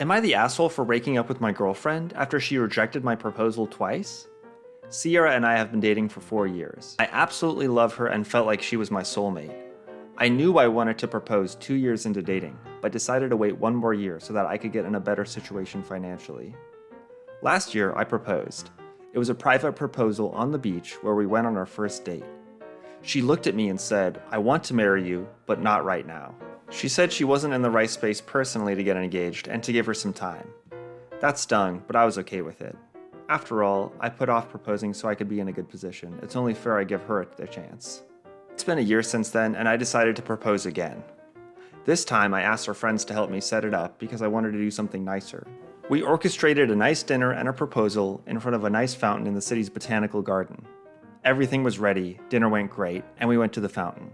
Am I the asshole for breaking up with my girlfriend after she rejected my proposal twice? Sierra and I have been dating for 4 years. I absolutely love her and felt like she was my soulmate. I knew I wanted to propose 2 years into dating, but decided to wait 1 more year so that I could get in a better situation financially. Last year, I proposed. It was a private proposal on the beach where we went on our first date. She looked at me and said, "I want to marry you, but not right now." She said she wasn't in the right space personally to get engaged and to give her some time. That stung, but I was okay with it. After all, I put off proposing so I could be in a good position. It's only fair I give her the chance. It's been a year since then, and I decided to propose again. This time, I asked her friends to help me set it up because I wanted to do something nicer. We orchestrated a nice dinner and a proposal in front of a nice fountain in the city's botanical garden. Everything was ready, dinner went great, and we went to the fountain.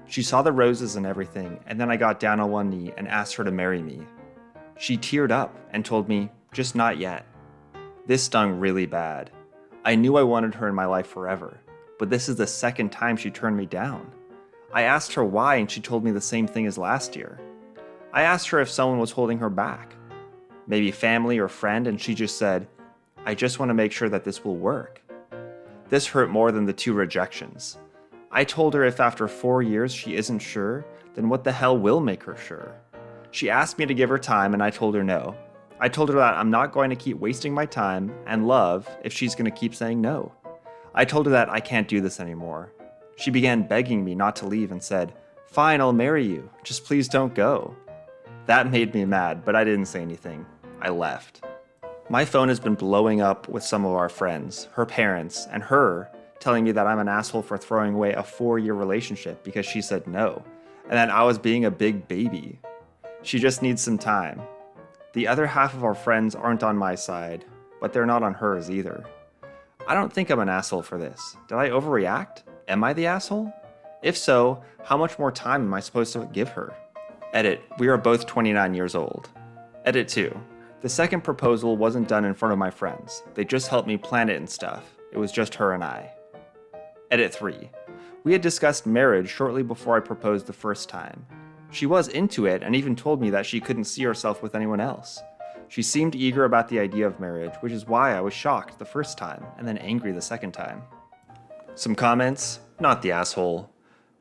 She saw the roses and everything, and then I got down on one knee and asked her to marry me. She teared up and told me, "Just not yet." This stung really bad. I knew I wanted her in my life forever, but this is the second time she turned me down. I asked her why, and she told me the same thing as last year. I asked her if someone was holding her back. Maybe family or friend, and she just said, "I just want to make sure that this will work." This hurt more than the 2 rejections. I told her if after 4 years she isn't sure, then what the hell will make her sure? She asked me to give her time and I told her no. I told her that I'm not going to keep wasting my time and love if she's going to keep saying no. I told her that I can't do this anymore. She began begging me not to leave and said, "Fine, I'll marry you. Just please don't go." That made me mad, but I didn't say anything. I left. My phone has been blowing up with some of our friends, her parents, and her telling me that I'm an asshole for throwing away a 4-year relationship because she said no, and that I was being a big baby. She just needs some time. The other half of our friends aren't on my side, but they're not on hers either. I don't think I'm an asshole for this. Did I overreact? Am I the asshole? If so, how much more time am I supposed to give her? Edit, we are both 29 years old. Edit 2. The second proposal wasn't done in front of my friends. They just helped me plan it and stuff. It was just her and I. Edit 3. We had discussed marriage shortly before I proposed the first time. She was into it and even told me that she couldn't see herself with anyone else. She seemed eager about the idea of marriage, which is why I was shocked the first time and then angry the second time. Some comments? Not the asshole.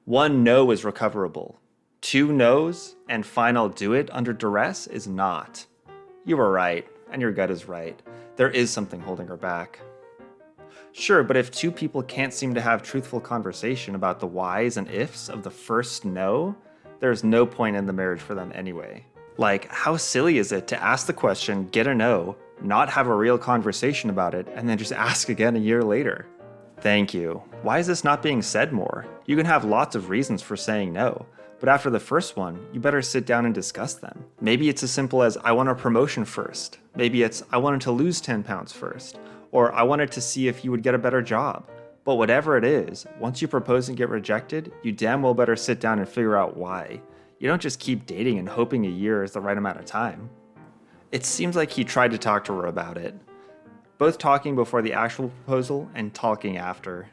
1 no is recoverable. 2 no's and fine I'll do it under duress is not. You were right, and your gut is right. There is something holding her back. Sure, but if 2 people can't seem to have truthful conversation about the whys and ifs of the first no, there's no point in the marriage for them anyway. Like, how silly is it to ask the question, get a no, not have a real conversation about it, and then just ask again a year later? Thank you. Why is this not being said more? You can have lots of reasons for saying no, but after the first one, you better sit down and discuss them. Maybe it's as simple as, I want a promotion first. Maybe it's, I wanted to lose 10 pounds first. Or I wanted to see if you would get a better job. But whatever it is, once you propose and get rejected, you damn well better sit down and figure out why. You don't just keep dating and hoping a year is the right amount of time. It seems like he tried to talk to her about it. Both talking before the actual proposal and talking after.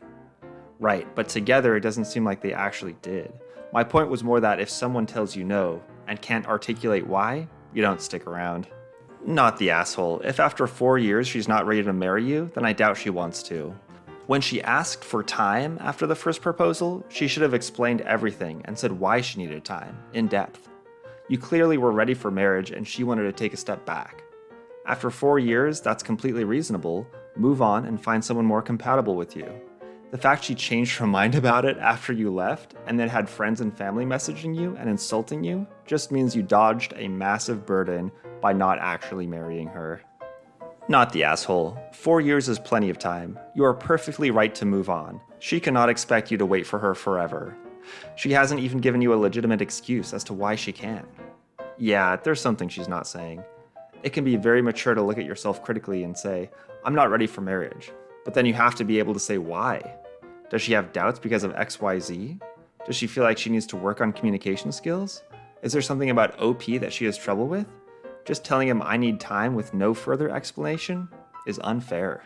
Right, but together it doesn't seem like they actually did. My point was more that if someone tells you no and can't articulate why, you don't stick around. Not the asshole. If after 4 years she's not ready to marry you, then I doubt she wants to. When she asked for time after the first proposal, she should have explained everything and said why she needed time, in depth. You clearly were ready for marriage and she wanted to take a step back. After 4 years, that's completely reasonable. Move on and find someone more compatible with you. The fact she changed her mind about it after you left and then had friends and family messaging you and insulting you just means you dodged a massive burden by not actually marrying her. Not the asshole. 4 years is plenty of time. You are perfectly right to move on. She cannot expect you to wait for her forever. She hasn't even given you a legitimate excuse as to why she can't. Yeah, there's something she's not saying. It can be very mature to look at yourself critically and say, I'm not ready for marriage. But then you have to be able to say why. Does she have doubts because of XYZ? Does she feel like she needs to work on communication skills? Is there something about OP that she has trouble with? Just telling him I need time with no further explanation is unfair.